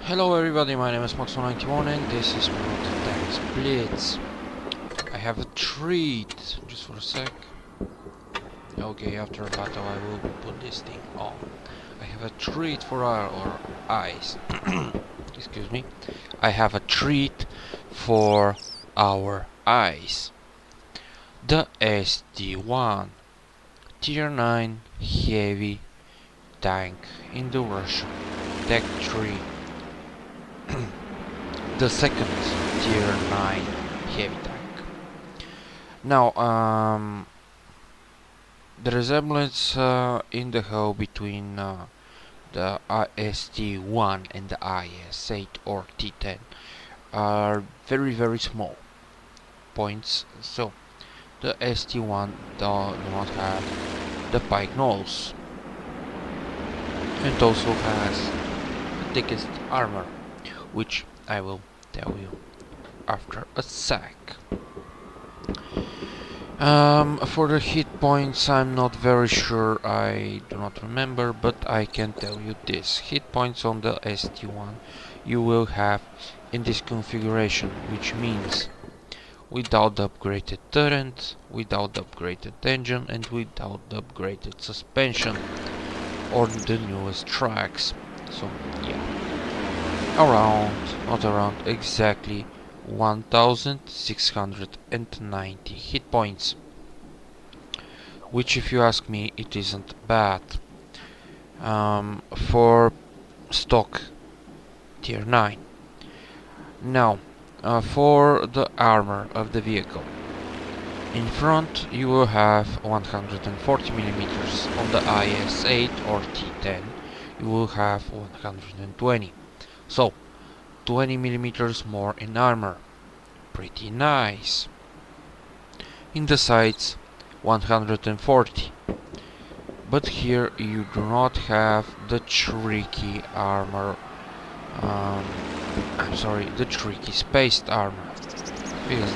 Hello everybody, my name is Max91 and this is Tanks Blitz. I have a treat, just for a sec. Okay, after a battle I will put this thing on. I have a treat for our eyes. Excuse me. I have a treat for our eyes. The ST1 Tier 9 heavy tank in the Russian Tech 3. The second Tier 9 heavy tank. Now, the resemblance in the hull between the IST-1 and the IS-8 or T-10 are very small points. So, the ST-1 do not have the pike nose and also has the thickest armor, which I will tell you after a sec. For the hit points, I'm not very sure, I do not remember, but I can tell you this. Hit points on the ST1 you will have in this configuration, which means without the upgraded turret, without the upgraded engine, and without the upgraded suspension or the newest tracks. So yeah, exactly 1690 hit points, which, if you ask me, it isn't bad for stock tier 9. Now, for the armor of the vehicle, in front you will have 140 millimeters. On the IS-8 or T-10 you will have 120, so 20 millimeters more in armor. Pretty nice. In the sides 140, but here you do not have the tricky armor, the tricky spaced armor, because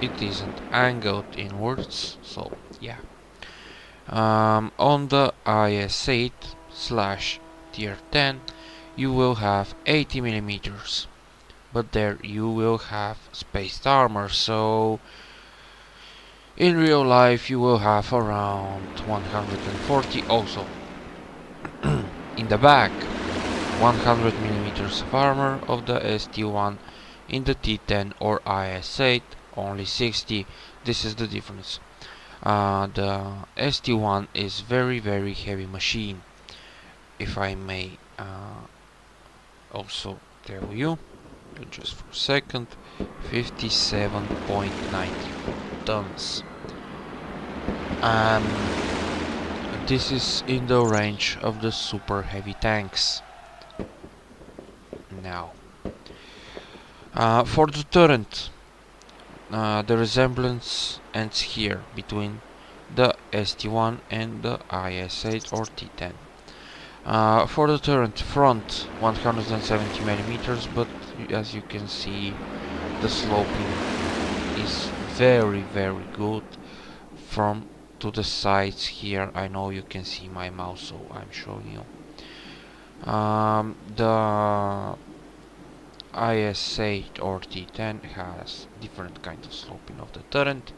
it isn't angled inwards, so yeah. On the IS-8 slash tier 10 you will have 80 millimeters, but there you will have spaced armor, so in real life you will have around 140 also. In the back, 100 millimeters of armor of the ST1. In the T10 or IS-8 only 60. This is the difference. The ST1 is very heavy machine, if I may also tell you, just for a second. 57.94 tons. This is in the range of the super heavy tanks. Now, for the turret, the resemblance ends here between the ST1 and the IS-8 or T10. For the turret, front 170 millimeters, but as you can see, the sloping is very good from to the sides here. I know you can see my mouse, so I'm showing you. The IS-8 or T10 has different kind of sloping of the turret,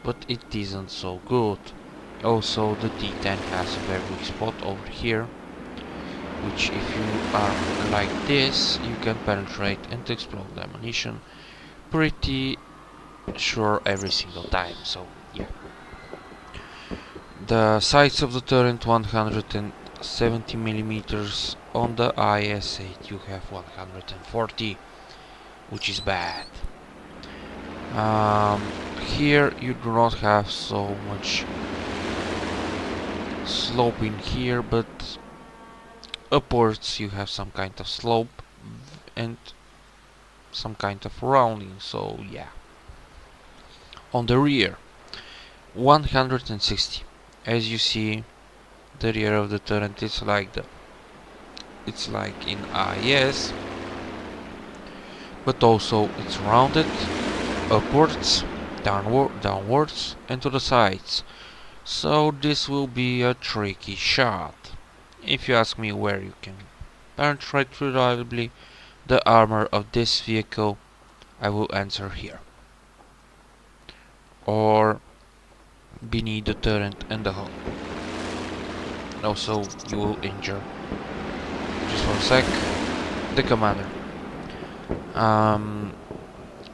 but it isn't so good. Also, the T10 has a very weak spot over here, which, if you are like this, you can penetrate and explode the ammunition pretty sure every single time. So yeah. The sides of the turret 170 millimeters. On the IS-8 you have 140, which is bad. Here you do not have so much sloping here, but upwards you have some kind of slope and some kind of rounding, so yeah. On the rear, 160. As you see, the rear of the turret is like in IS, but also it's rounded upwards, downwards, and to the sides. So this will be a tricky shot. If you ask me where you can penetrate reliably the armor of this vehicle, I will answer here. Or beneath the turret and the hull. Also, you will injure, just for a sec, the commander.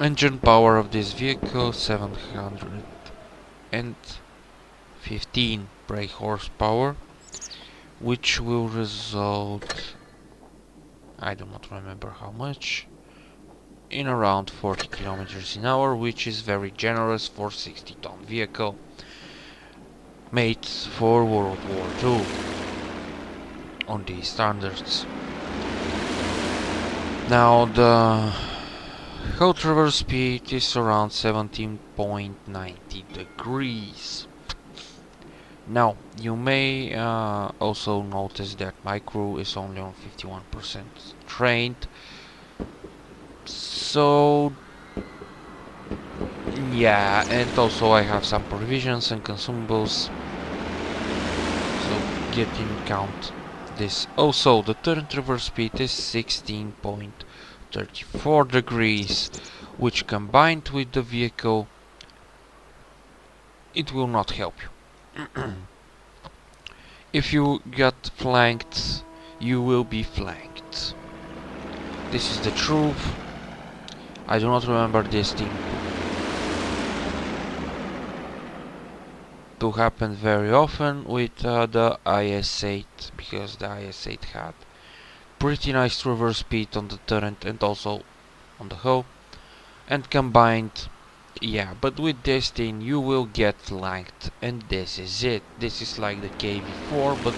Engine power of this vehicle 715 brake horsepower, which will result, I do not remember how much, in around 40 kilometers an hour, which is very generous for 60-ton vehicle made for World War II on these standards. Now the hull traverse speed is around 17.90 degrees. Now you may also notice that my crew is only on 51% trained, so yeah, and also I have some provisions and consumables, so get in account this. Also, the turret traverse speed is 16.34 degrees, which combined with the vehicle, it will not help you. If you get flanked, you will be flanked. This is the truth. I do not remember this thing to happen very often with the IS-8, because the IS-8 had pretty nice traverse speed on the turret and also on the hull, and combined, yeah, but with this thing you will get flanked, and this is it. This is like the KV-4, but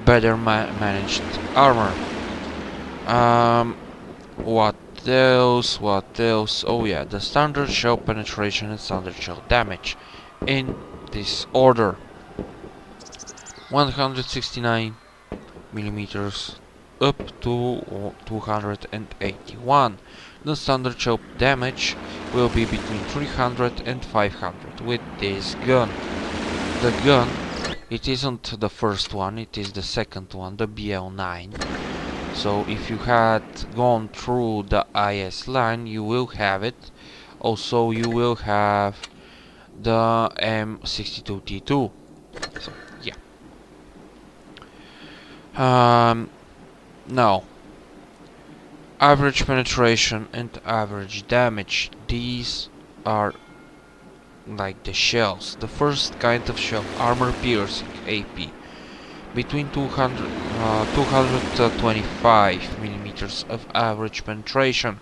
better managed armor. What else? What else? Oh yeah, the standard shell penetration and standard shell damage in this order: 169 millimeters up to 281. The standard shell damage will be between 300 and 500 with this gun. The gun, it isn't the first one, it is the second one, the BL9. So if you had gone through the IS line, you will have it. Also, you will have the M62T2. So yeah. Now, average penetration and average damage. These are like the shells. The first kind of shell, armor piercing, AP. Between 225 millimeters of average penetration.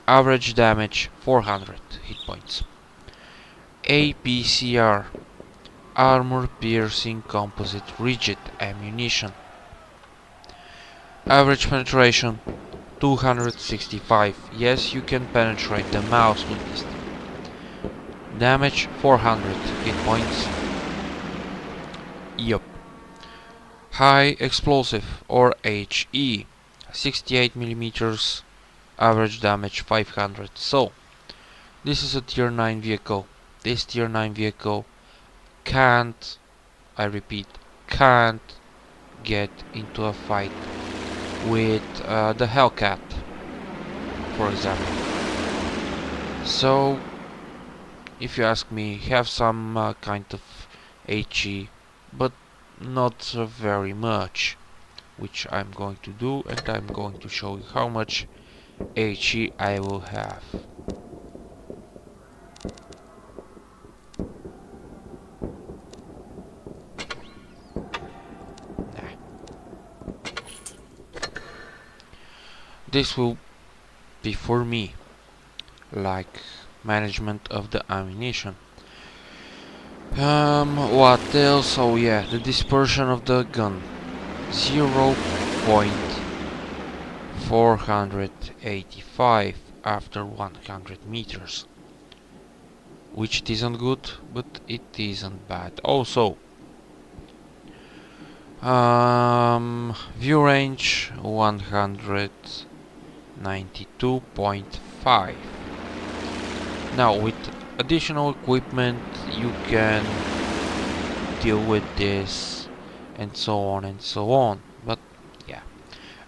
Average damage 400 hit points. APCR, armor piercing composite rigid ammunition. Average penetration 265. Yes, you can penetrate the mouse with this. Damage 400 hit points. Yup. High explosive, or HE, 68 millimeters, average damage 500. So this is a tier 9 vehicle. This tier 9 vehicle can't, I repeat, can't get into a fight with the Hellcat, for example. So if you ask me, have some kind of HE, but not very much, which I'm going to do, and I'm going to show you how much HE I will have. This will be for me, like management of the ammunition. What else? Oh yeah, the dispersion of the gun. 0.485 after 100 meters. Which it isn't good, but it isn't bad. Also, view range 192.5. Now with additional equipment you can deal with this, and so on and so on.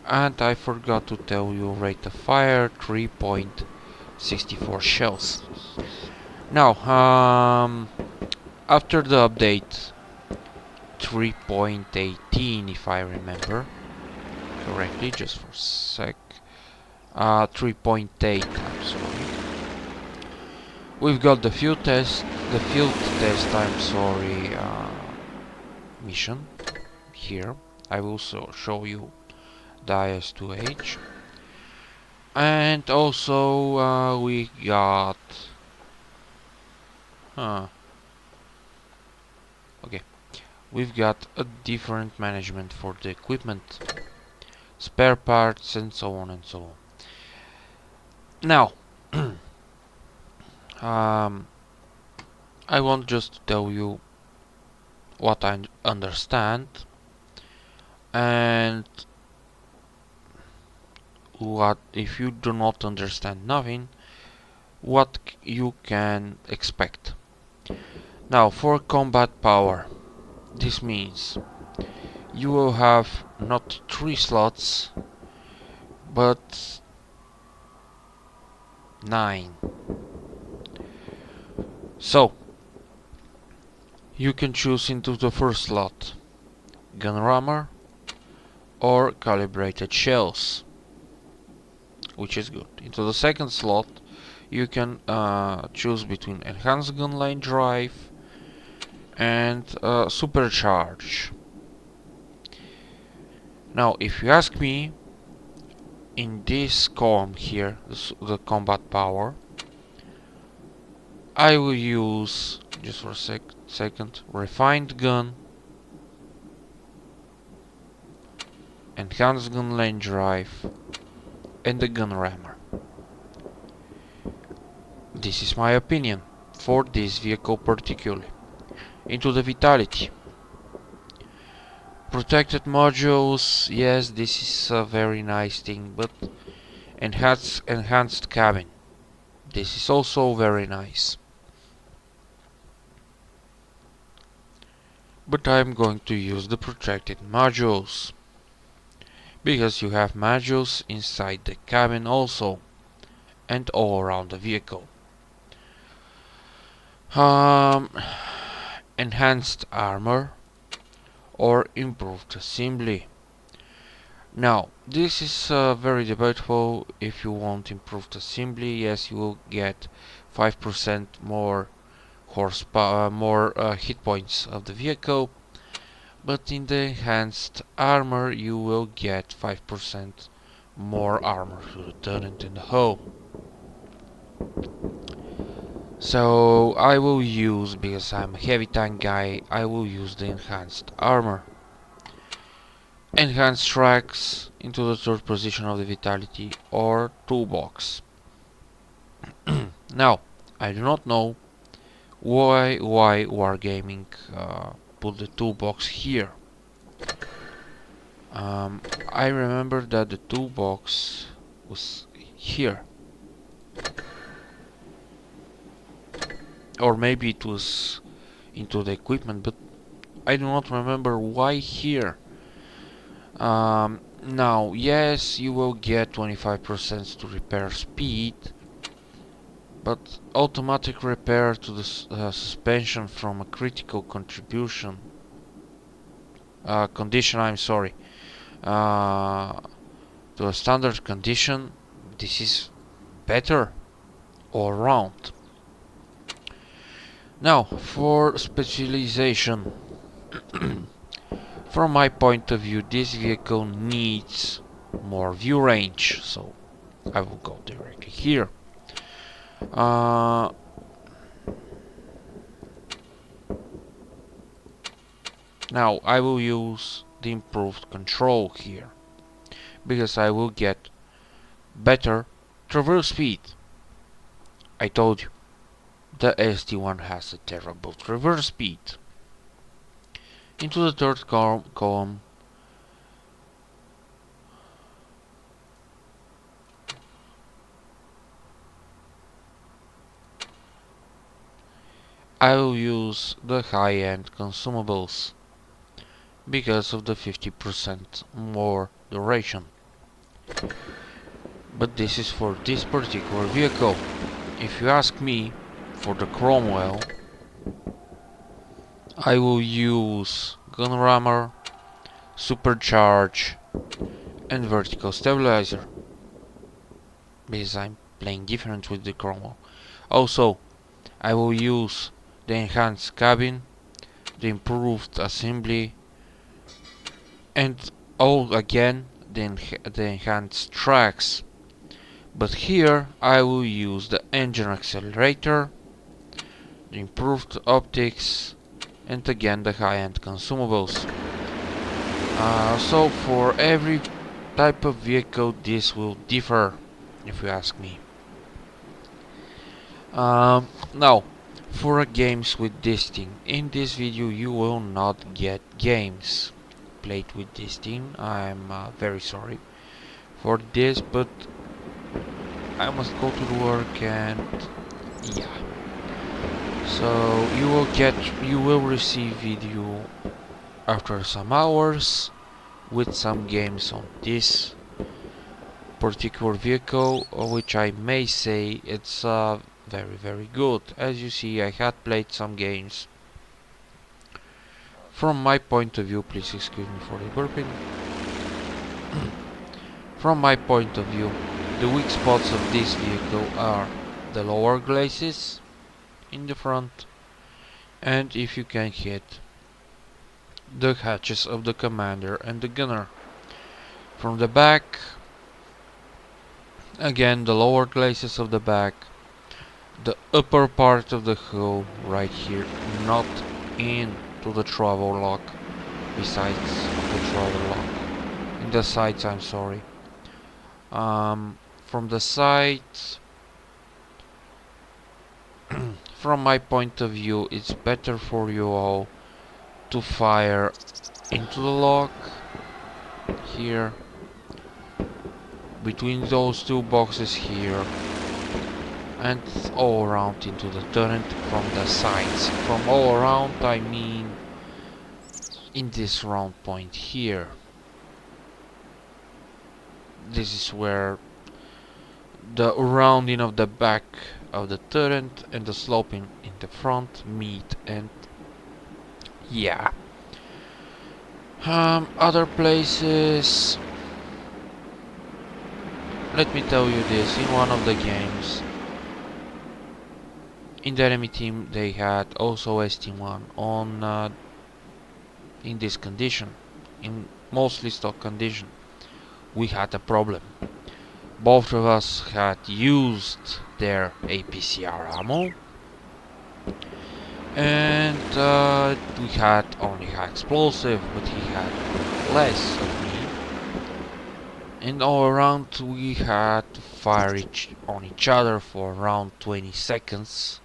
And I forgot to tell you rate of fire 3.64 shells. Now, after the update 3.18, if I remember correctly, just for a sec, 3.8, I'm sorry. We've got the field test, I'm sorry, mission here. I will show you the IS-2H. And also we got okay, we've got a different management for the equipment, spare parts, and so on and so on. Now I want just to tell you what I understand and what, if you do not understand nothing, what you can expect. Now, for combat power, this means you will have not 3 slots but 9. So you can choose into the first slot gun rammer or calibrated shells, which is good. Into the second slot you can choose between enhanced gun line drive and supercharge. Now, if you ask me, in this column here, the combat power, I will use, just for a second, refined gun, enhanced gun line drive, and the gun rammer. This is my opinion for this vehicle particularly. Into the vitality. Protected modules, yes, this is a very nice thing, but enhanced cabin. This is also very nice. But I'm going to use the protected modules, because you have modules inside the cabin also, and all around the vehicle. Enhanced armor or improved assembly. Now, this is very debatable. If you want improved assembly, yes, you will get 5% more horsepower, more hit points of the vehicle, but in the enhanced armor you will get 5% more armor to the turret in the hull. So I will use, because I'm a heavy tank guy, I will use the enhanced armor. Enhanced tracks into the third position of the vitality or toolbox. Now, I do not know why Wargaming put the toolbox here. I remember that the toolbox was here. Or maybe it was into the equipment, but I do not remember why here. Now, yes, you will get 25% to repair speed, but automatic repair to the suspension from a critical condition, I'm sorry, to a standard condition, this is better all round. Now, for specialization, from my point of view, this vehicle needs more view range, so I will go directly here. Now I will use the improved control here, because I will get better traverse speed. I told you, the ST1 has a terrible traverse speed. Into the third column, I will use the high-end consumables, because of the 50% more duration. but this is for this particular vehicle. If you ask me, for the Cromwell, I will use gun rammer, supercharge, and vertical stabilizer, because I'm playing different with the Cromwell. Also, I will use the enhanced cabin, the improved assembly, and again the enhanced tracks. But here I will use the engine accelerator, the improved optics, and again the high-end consumables. So for every type of vehicle this will differ, if you ask me. Now, for games with this thing, in this video you will not get games played with this thing. I'm very sorry for this, but I must go to the work, and yeah. So you will receive video after some hours with some games on this particular vehicle, which I may say it's very good. As you see, I had played some games. From my point of view, please excuse me for the burping. From my point of view, the weak spots of this vehicle are the lower glacis in the front, and if you can hit the hatches of the commander and the gunner. From the back, again the lower glacis of the back, the upper part of the hull right here, not into the travel lock, besides the travel lock, in the sides, I'm sorry. From the sides, from my point of view, it's better for you all to fire into the lock here, between those two boxes here, and all around into the turret from the sides. From all around, I mean in this round point here. This is where the rounding of the back of the turret and the sloping in the front meet, and yeah. Other places, let me tell you this, in one of the games, in the enemy team they had also ST1 on in this condition, in mostly stock condition. We had a problem. Both of us had used their APCR ammo, and we had only high explosive, but he had less of me, and all around we had to fire on each other for around 20 seconds.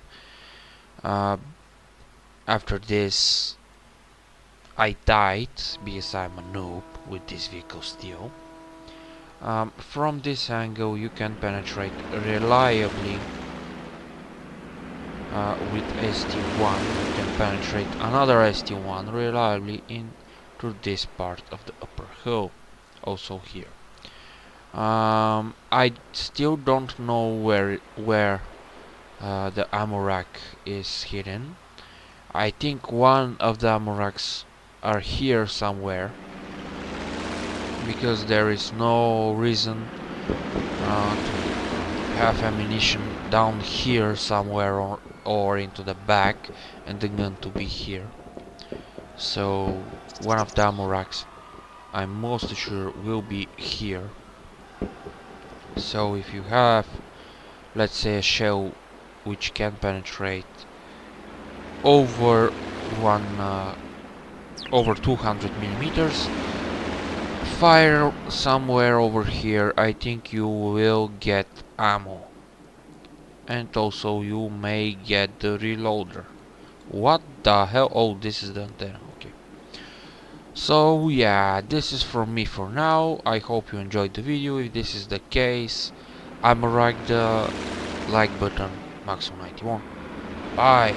After this I died because I'm a noob with this vehicle still. From this angle you can penetrate reliably with ST1. You can penetrate another ST1 reliably into this part of the upper hull, also here. I still don't know where the ammo rack is hidden. I think one of the ammo racks are here somewhere, because there is no reason to have ammunition down here somewhere, or into the back, and the gun to be here. So one of the ammo racks, I'm most sure, will be here. So if you have, let's say, a shell which can penetrate over 200 millimeters, fire somewhere over here. I think you will get ammo, and also you may get the reloader. What the hell? Oh, this is the antenna. Okay. So yeah, this is from me for now. I hope you enjoyed the video. If this is the case, I'ma the like button, Maximum91. Bye.